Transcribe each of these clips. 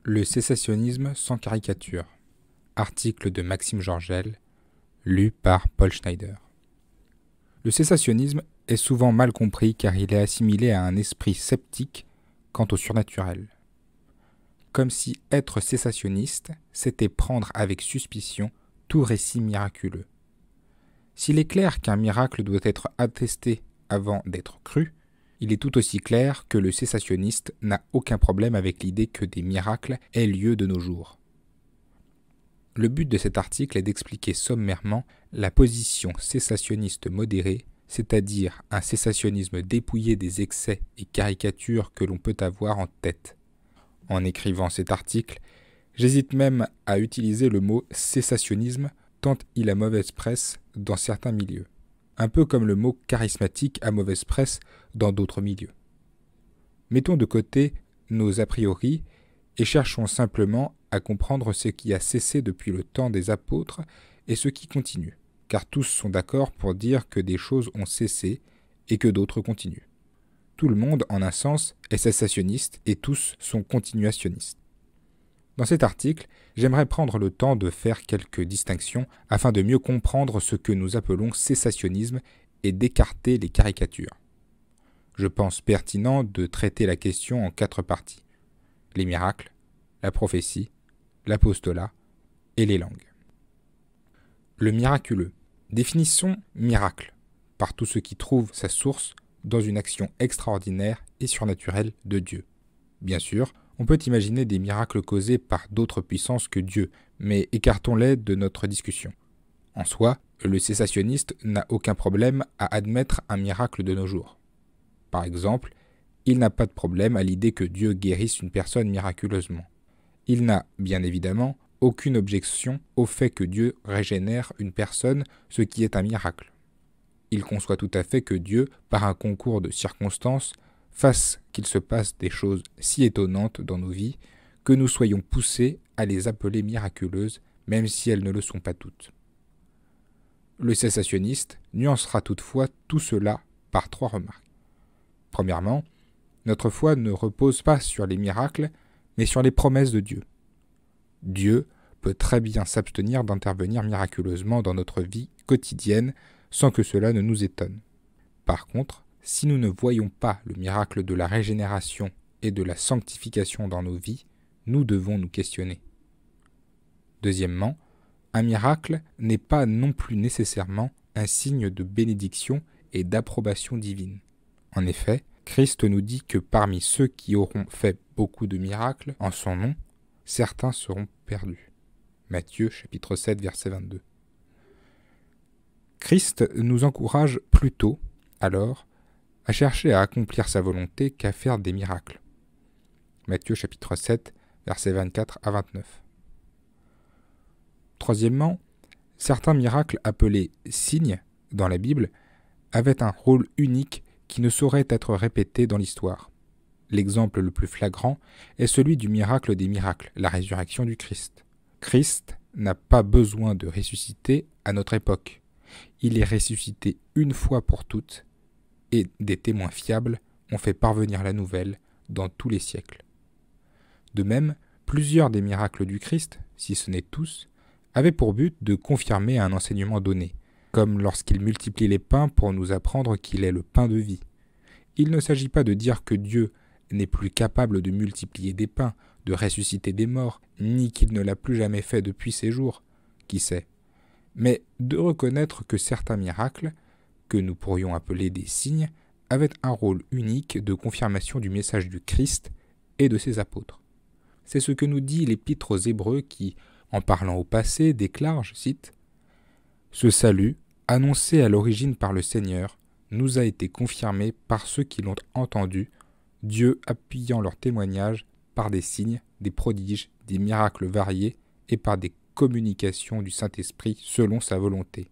Le cessationnisme sans caricature. Article de Maxime Georgel, lu par Paul Schneider. Le cessationnisme est souvent mal compris car il est assimilé à un esprit sceptique quant au surnaturel. Comme si être cessationniste, c'était prendre avec suspicion tout récit miraculeux. S'il est clair qu'un miracle doit être attesté avant d'être cru, il est tout aussi clair que le cessationniste n'a aucun problème avec l'idée que des miracles aient lieu de nos jours. Le but de cet article est d'expliquer sommairement la position cessationniste modérée, c'est-à-dire un cessationnisme dépouillé des excès et caricatures que l'on peut avoir en tête. En écrivant cet article, j'hésite même à utiliser le mot cessationnisme tant il a mauvaise presse dans certains milieux, un peu comme le mot charismatique a mauvaise presse dans d'autres milieux. Mettons de côté nos a priori et cherchons simplement à comprendre ce qui a cessé depuis le temps des apôtres et ce qui continue, car tous sont d'accord pour dire que des choses ont cessé et que d'autres continuent. Tout le monde, en un sens, est cessationniste et tous sont continuationnistes. Dans cet article, j'aimerais prendre le temps de faire quelques distinctions afin de mieux comprendre ce que nous appelons cessationnisme et d'écarter les caricatures. Je pense pertinent de traiter la question en 4 parties: les miracles, la prophétie, l'apostolat et les langues. Le miraculeux. Définissons miracle par tout ce qui trouve sa source dans une action extraordinaire et surnaturelle de Dieu. Bien sûr, on peut imaginer des miracles causés par d'autres puissances que Dieu, mais écartons-les de notre discussion. En soi, le cessationniste n'a aucun problème à admettre un miracle de nos jours. Par exemple, il n'a pas de problème à l'idée que Dieu guérisse une personne miraculeusement. Il n'a, bien évidemment, aucune objection au fait que Dieu régénère une personne, ce qui est un miracle. Il conçoit tout à fait que Dieu, par un concours de circonstances, fasse qu'il se passe des choses si étonnantes dans nos vies que nous soyons poussés à les appeler miraculeuses, même si elles ne le sont pas toutes. Le cessationniste nuancera toutefois tout cela par 3 remarques. Premièrement, notre foi ne repose pas sur les miracles, mais sur les promesses de Dieu. Dieu peut très bien s'abstenir d'intervenir miraculeusement dans notre vie quotidienne sans que cela ne nous étonne. Par contre, si nous ne voyons pas le miracle de la régénération et de la sanctification dans nos vies, nous devons nous questionner. Deuxièmement, un miracle n'est pas non plus nécessairement un signe de bénédiction et d'approbation divine. En effet, Christ nous dit que parmi ceux qui auront fait beaucoup de miracles en son nom, certains seront perdus. Matthieu chapitre 7, verset 22. Christ nous encourage plutôt, alors, à chercher à accomplir sa volonté qu'à faire des miracles. Matthieu chapitre 7, versets 24 à 29. Troisièmement, certains miracles appelés signes dans la Bible avaient un rôle unique qui ne saurait être répété dans l'histoire. L'exemple le plus flagrant est celui du miracle des miracles, la résurrection du Christ. Christ n'a pas besoin de ressusciter à notre époque. Il est ressuscité une fois pour toutes, et des témoins fiables ont fait parvenir la nouvelle dans tous les siècles. De même, plusieurs des miracles du Christ, si ce n'est tous, avaient pour but de confirmer un enseignement donné, comme lorsqu'il multiplie les pains pour nous apprendre qu'il est le pain de vie. Il ne s'agit pas de dire que Dieu n'est plus capable de multiplier des pains, de ressusciter des morts, ni qu'il ne l'a plus jamais fait depuis ses jours, qui sait, mais de reconnaître que certains miracles, que nous pourrions appeler des signes, avaient un rôle unique de confirmation du message du Christ et de ses apôtres. C'est ce que nous dit l'Épître aux Hébreux qui, en parlant au passé, déclare, je cite, « Ce salut, annoncé à l'origine par le Seigneur, nous a été confirmé par ceux qui l'ont entendu, Dieu appuyant leur témoignage par des signes, des prodiges, des miracles variés et par des communications du Saint-Esprit selon sa volonté. »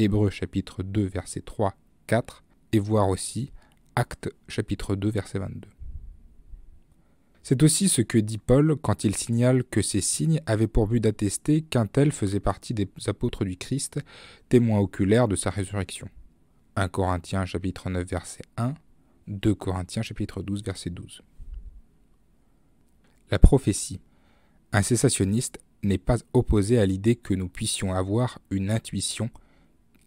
Hébreux chapitre 2 verset 3, 4 et voir aussi Actes chapitre 2 verset 22. C'est aussi ce que dit Paul quand il signale que ces signes avaient pour but d'attester qu'un tel faisait partie des apôtres du Christ, témoins oculaires de sa résurrection. 1 Corinthiens chapitre 9 verset 1, 2 Corinthiens chapitre 12 verset 12. La prophétie. Un cessationniste n'est pas opposé à l'idée que nous puissions avoir une intuition,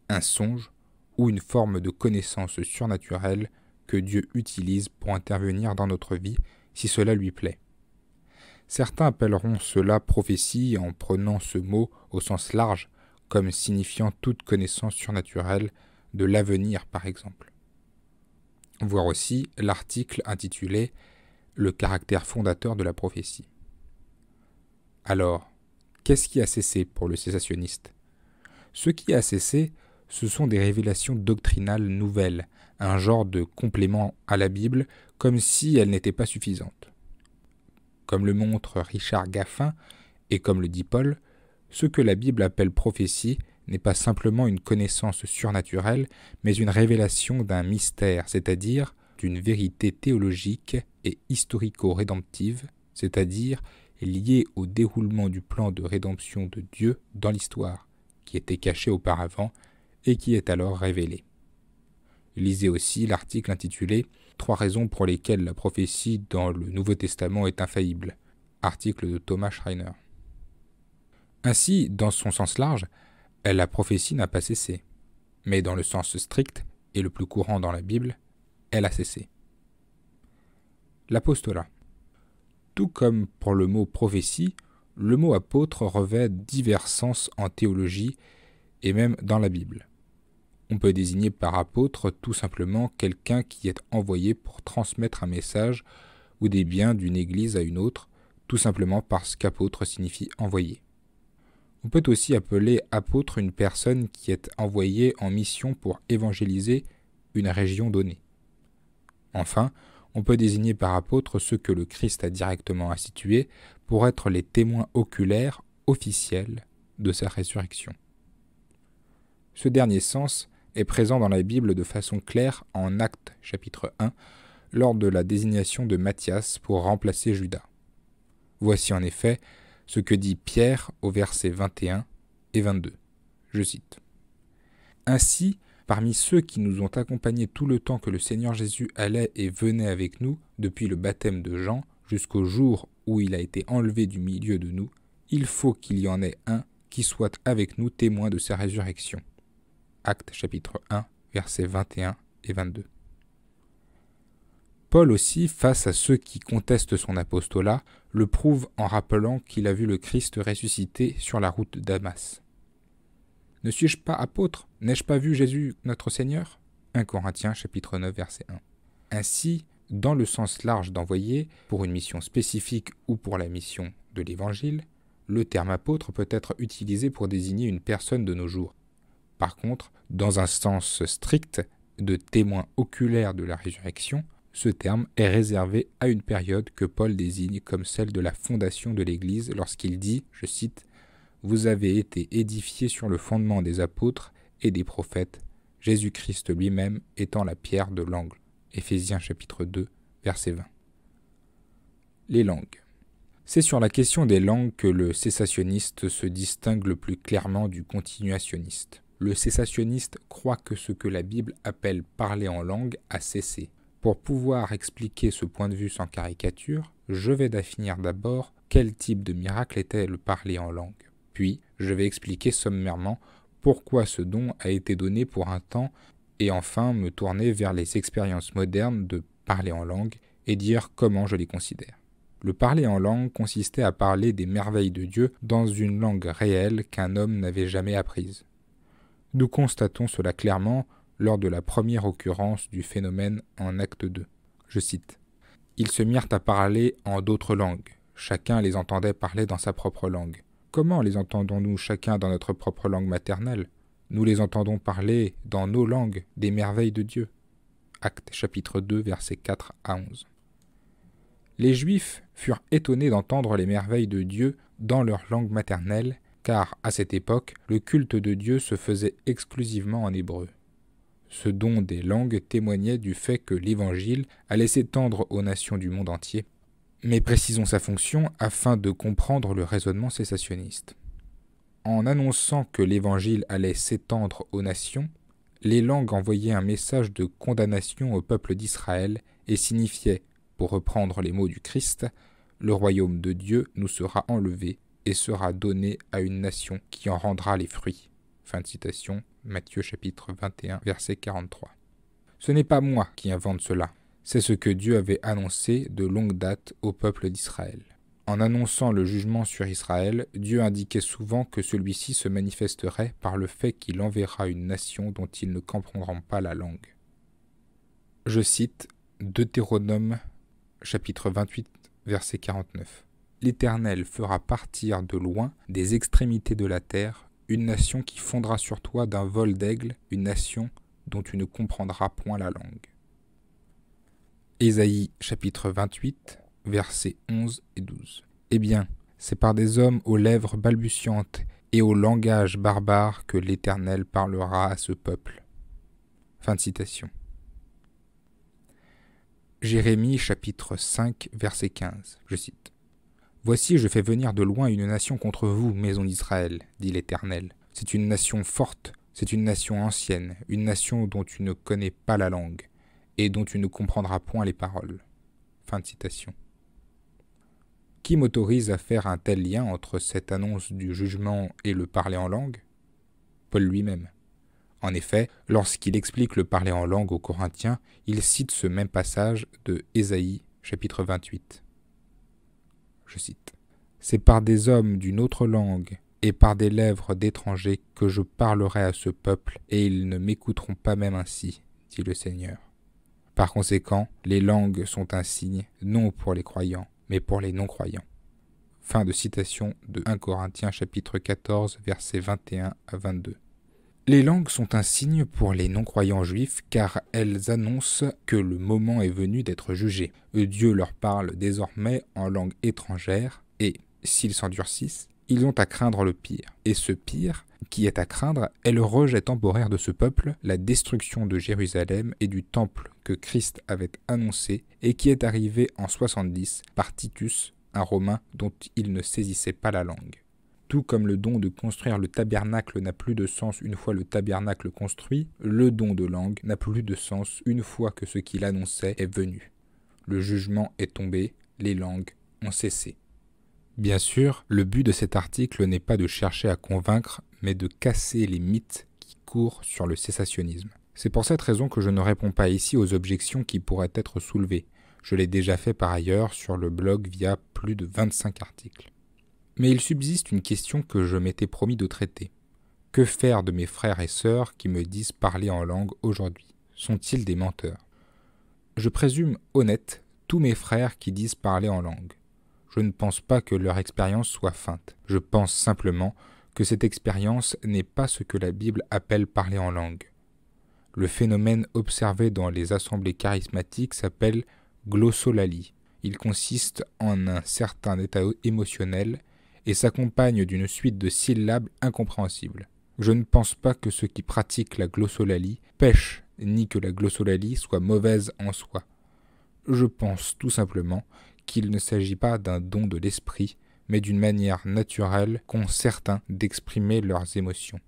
un songe ou une forme de connaissance surnaturelle que Dieu utilise pour intervenir dans notre vie si cela lui plaît. Certains appelleront cela prophétie en prenant ce mot au sens large comme signifiant toute connaissance surnaturelle de l'avenir par exemple. Voir aussi l'article intitulé « Le caractère fondateur de la prophétie ». Alors, qu'est-ce qui a cessé pour le cessationniste ? Ce qui a cessé, ce sont des révélations doctrinales nouvelles, un genre de complément à la Bible, comme si elles n'étaient pas suffisantes. Comme le montre Richard Gaffin, et comme le dit Paul, ce que la Bible appelle prophétie n'est pas simplement une connaissance surnaturelle, mais une révélation d'un mystère, c'est-à-dire d'une vérité théologique et historico-rédemptive, c'est-à-dire liée au déroulement du plan de rédemption de Dieu dans l'histoire, qui était caché auparavant et qui est alors révélé. Lisez aussi l'article intitulé « 3 raisons pour lesquelles la prophétie dans le Nouveau Testament est infaillible », article de Thomas Schreiner. Ainsi, dans son sens large, la prophétie n'a pas cessé, mais dans le sens strict et le plus courant dans la Bible, elle a cessé. L'apostolat. Tout comme pour le mot prophétie, le mot apôtre revêt divers sens en théologie et même dans la Bible. On peut désigner par apôtre tout simplement quelqu'un qui est envoyé pour transmettre un message ou des biens d'une église à une autre, tout simplement parce qu'apôtre signifie envoyé. On peut aussi appeler apôtre une personne qui est envoyée en mission pour évangéliser une région donnée. Enfin, on peut désigner par apôtre ceux que le Christ a directement institués pour être les témoins oculaires officiels de sa résurrection. Ce dernier sens est présent dans la Bible de façon claire en Actes chapitre 1 lors de la désignation de Matthias pour remplacer Judas. Voici en effet ce que dit Pierre au verset 21 et 22. Je cite. « Ainsi, parmi ceux qui nous ont accompagnés tout le temps que le Seigneur Jésus allait et venait avec nous, depuis le baptême de Jean jusqu'au jour où il a été enlevé du milieu de nous, il faut qu'il y en ait un qui soit avec nous témoin de sa résurrection. » Actes chapitre 1, versets 21 et 22. Paul aussi, face à ceux qui contestent son apostolat, le prouve en rappelant qu'il a vu le Christ ressuscité sur la route de Damas. « Ne suis-je pas apôtre? N'ai-je pas vu Jésus notre Seigneur » 1 Corinthiens chapitre 9, verset 1. Ainsi, dans le sens large d'envoyer, pour une mission spécifique ou pour la mission de l'Évangile, le terme apôtre peut être utilisé pour désigner une personne de nos jours. Par contre, dans un sens strict de témoin oculaire de la résurrection, ce terme est réservé à une période que Paul désigne comme celle de la fondation de l'Église lorsqu'il dit, je cite, « Vous avez été édifiés sur le fondement des apôtres et des prophètes, Jésus-Christ lui-même étant la pierre de l'angle. » Éphésiens chapitre 2, verset 20. Les langues. C'est sur la question des langues que le cessationniste se distingue le plus clairement du continuationniste. Le cessationniste croit que ce que la Bible appelle parler en langue a cessé. Pour pouvoir expliquer ce point de vue sans caricature, je vais définir d'abord quel type de miracle était le parler en langue. Puis, je vais expliquer sommairement pourquoi ce don a été donné pour un temps et enfin me tourner vers les expériences modernes de parler en langue et dire comment je les considère. Le parler en langue consistait à parler des merveilles de Dieu dans une langue réelle qu'un homme n'avait jamais apprise. Nous constatons cela clairement lors de la première occurrence du phénomène en acte 2. Je cite. « Ils se mirent à parler en d'autres langues. Chacun les entendait parler dans sa propre langue. Comment les entendons-nous chacun dans notre propre langue maternelle? Nous les entendons parler dans nos langues des merveilles de Dieu. » Actes chapitre 2, versets 4 à 11. Les Juifs furent étonnés d'entendre les merveilles de Dieu dans leur langue maternelle, car à cette époque, le culte de Dieu se faisait exclusivement en hébreu. Ce don des langues témoignait du fait que l'Évangile allait s'étendre aux nations du monde entier. Mais précisons sa fonction afin de comprendre le raisonnement cessationniste. En annonçant que l'Évangile allait s'étendre aux nations, les langues envoyaient un message de condamnation au peuple d'Israël et signifiaient, pour reprendre les mots du Christ, le royaume de Dieu nous sera enlevé et sera donné à une nation qui en rendra les fruits. » Fin de citation, Matthieu chapitre 21, verset 43. Ce n'est pas moi qui invente cela, c'est ce que Dieu avait annoncé de longue date au peuple d'Israël. En annonçant le jugement sur Israël, Dieu indiquait souvent que celui-ci se manifesterait par le fait qu'il enverra une nation dont ils ne comprendront pas la langue. Je cite Deutéronome chapitre 28, verset 49. « L'Éternel fera partir de loin, des extrémités de la terre, une nation qui fondra sur toi d'un vol d'aigle, une nation dont tu ne comprendras point la langue. » Ésaïe chapitre 28, versets 11 et 12. « Eh bien, c'est par des hommes aux lèvres balbutiantes et au langage barbare que l'Éternel parlera à ce peuple. » Fin de citation. Jérémie chapitre 5, verset 15, je cite. « Voici, je fais venir de loin une nation contre vous, maison d'Israël, dit l'Éternel. C'est une nation forte, c'est une nation ancienne, une nation dont tu ne connais pas la langue, et dont tu ne comprendras point les paroles. » Fin de citation. Qui m'autorise à faire un tel lien entre cette annonce du jugement et le parler en langue ? Paul lui-même. En effet, lorsqu'il explique le parler en langue aux Corinthiens, il cite ce même passage de Ésaïe, chapitre 28. Je cite. « C'est par des hommes d'une autre langue et par des lèvres d'étrangers que je parlerai à ce peuple, et ils ne m'écouteront pas même ainsi, dit le Seigneur. Par conséquent, les langues sont un signe, non pour les croyants, mais pour les non-croyants. » Fin de citation de 1 Corinthiens chapitre 14, versets 21 à 22. Les langues sont un signe pour les non-croyants juifs car elles annoncent que le moment est venu d'être jugé. Dieu leur parle désormais en langue étrangère et, s'ils s'endurcissent, ils ont à craindre le pire. Et ce pire, qui est à craindre, est le rejet temporaire de ce peuple, la destruction de Jérusalem et du temple que Christ avait annoncé et qui est arrivé en 70 par Titus, un Romain dont il ne saisissait pas la langue. Tout comme le don de construire le tabernacle n'a plus de sens une fois le tabernacle construit, le don de langue n'a plus de sens une fois que ce qu'il annonçait est venu. Le jugement est tombé, les langues ont cessé. Bien sûr, le but de cet article n'est pas de chercher à convaincre, mais de casser les mythes qui courent sur le cessationnisme. C'est pour cette raison que je ne réponds pas ici aux objections qui pourraient être soulevées. Je l'ai déjà fait par ailleurs sur le blog via plus de 25 articles. Mais il subsiste une question que je m'étais promis de traiter. Que faire de mes frères et sœurs qui me disent parler en langue aujourd'hui ? Sont-ils des menteurs ? Je présume honnêtes tous mes frères qui disent parler en langue. Je ne pense pas que leur expérience soit feinte. Je pense simplement que cette expérience n'est pas ce que la Bible appelle parler en langue. Le phénomène observé dans les assemblées charismatiques s'appelle glossolalie. Il consiste en un certain état émotionnel et s'accompagne d'une suite de syllabes incompréhensibles. Je ne pense pas que ceux qui pratiquent la glossolalie pêchent, ni que la glossolalie soit mauvaise en soi. Je pense tout simplement qu'il ne s'agit pas d'un don de l'esprit, mais d'une manière naturelle qu'ont certains d'exprimer leurs émotions.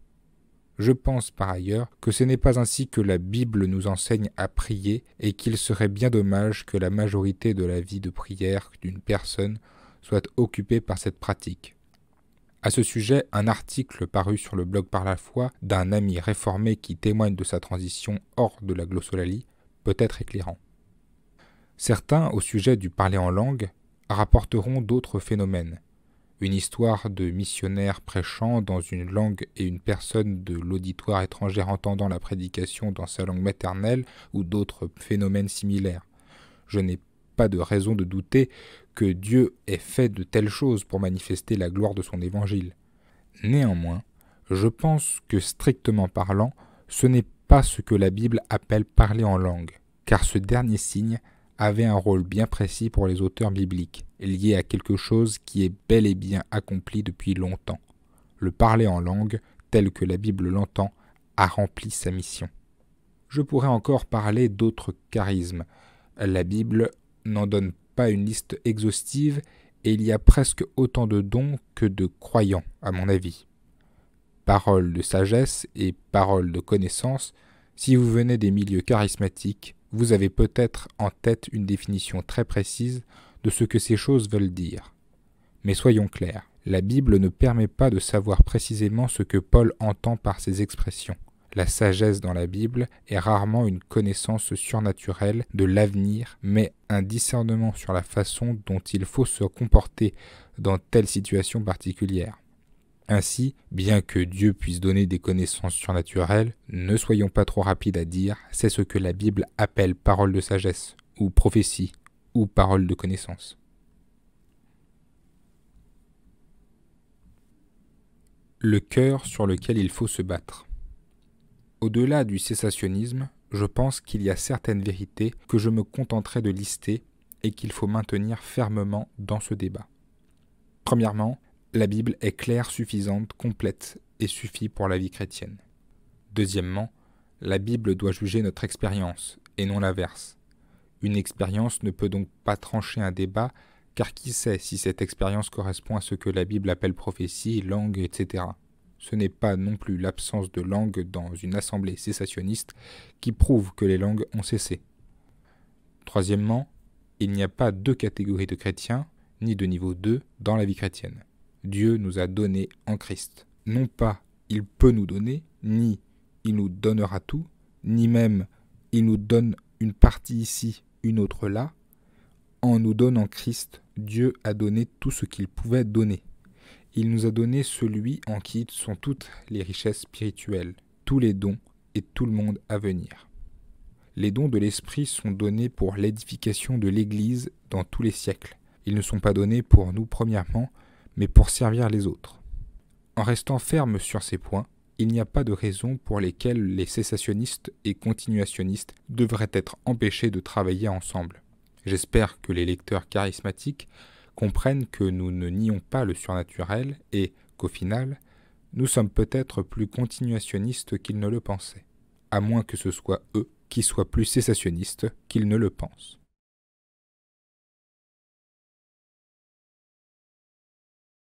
Je pense par ailleurs que ce n'est pas ainsi que la Bible nous enseigne à prier et qu'il serait bien dommage que la majorité de la vie de prière d'une personne soit occupée par cette pratique. À ce sujet, un article paru sur le blog Par la foi d'un ami réformé qui témoigne de sa transition hors de la glossolalie peut être éclairant. Certains, au sujet du parler en langue, rapporteront d'autres phénomènes. Une histoire de missionnaire prêchant dans une langue et une personne de l'auditoire étrangère entendant la prédication dans sa langue maternelle ou d'autres phénomènes similaires. Je n'ai pas de raison de douter que Dieu ait fait de telles choses pour manifester la gloire de son évangile. Néanmoins, je pense que strictement parlant, ce n'est pas ce que la Bible appelle parler en langue, car ce dernier signe avait un rôle bien précis pour les auteurs bibliques, lié à quelque chose qui est bel et bien accompli depuis longtemps. Le parler en langue, tel que la Bible l'entend, a rempli sa mission. Je pourrais encore parler d'autres charismes. La Bible n'en donne pas une liste exhaustive et il y a presque autant de dons que de croyants, à mon avis. Paroles de sagesse et paroles de connaissance, si vous venez des milieux charismatiques, vous avez peut-être en tête une définition très précise de ce que ces choses veulent dire. Mais soyons clairs, la Bible ne permet pas de savoir précisément ce que Paul entend par ces expressions. La sagesse dans la Bible est rarement une connaissance surnaturelle de l'avenir, mais un discernement sur la façon dont il faut se comporter dans telle situation particulière. Ainsi, bien que Dieu puisse donner des connaissances surnaturelles, ne soyons pas trop rapides à dire « c'est ce que la Bible appelle parole de sagesse » ou prophétie ou parole de connaissance. Le cœur sur lequel il faut se battre. Au-delà du cessationnisme, je pense qu'il y a certaines vérités que je me contenterai de lister et qu'il faut maintenir fermement dans ce débat. Premièrement, la Bible est claire, suffisante, complète et suffit pour la vie chrétienne. Deuxièmement, la Bible doit juger notre expérience et non l'inverse. Une expérience ne peut donc pas trancher un débat, car qui sait si cette expérience correspond à ce que la Bible appelle prophétie, langue, etc. Ce n'est pas non plus l'absence de langue dans une assemblée cessationniste qui prouve que les langues ont cessé. Troisièmement, il n'y a pas deux catégories de chrétiens, ni de niveau 2 dans la vie chrétienne. Dieu nous a donné en Christ. Non pas il peut nous donner, ni il nous donnera tout, ni même il nous donne une partie ici, une autre là. En nous donnant Christ, Dieu a donné tout ce qu'il pouvait donner. Il nous a donné celui en qui sont toutes les richesses spirituelles, tous les dons et tout le monde à venir. Les dons de l'Esprit sont donnés pour l'édification de l'Église dans tous les siècles. Ils ne sont pas donnés pour nous premièrement, mais pour servir les autres. En restant ferme sur ces points, il n'y a pas de raison pour lesquelles les cessationnistes et continuationnistes devraient être empêchés de travailler ensemble. J'espère que les lecteurs charismatiques comprennent que nous ne nions pas le surnaturel et qu'au final, nous sommes peut-être plus continuationnistes qu'ils ne le pensaient, à moins que ce soit eux qui soient plus cessationnistes qu'ils ne le pensent.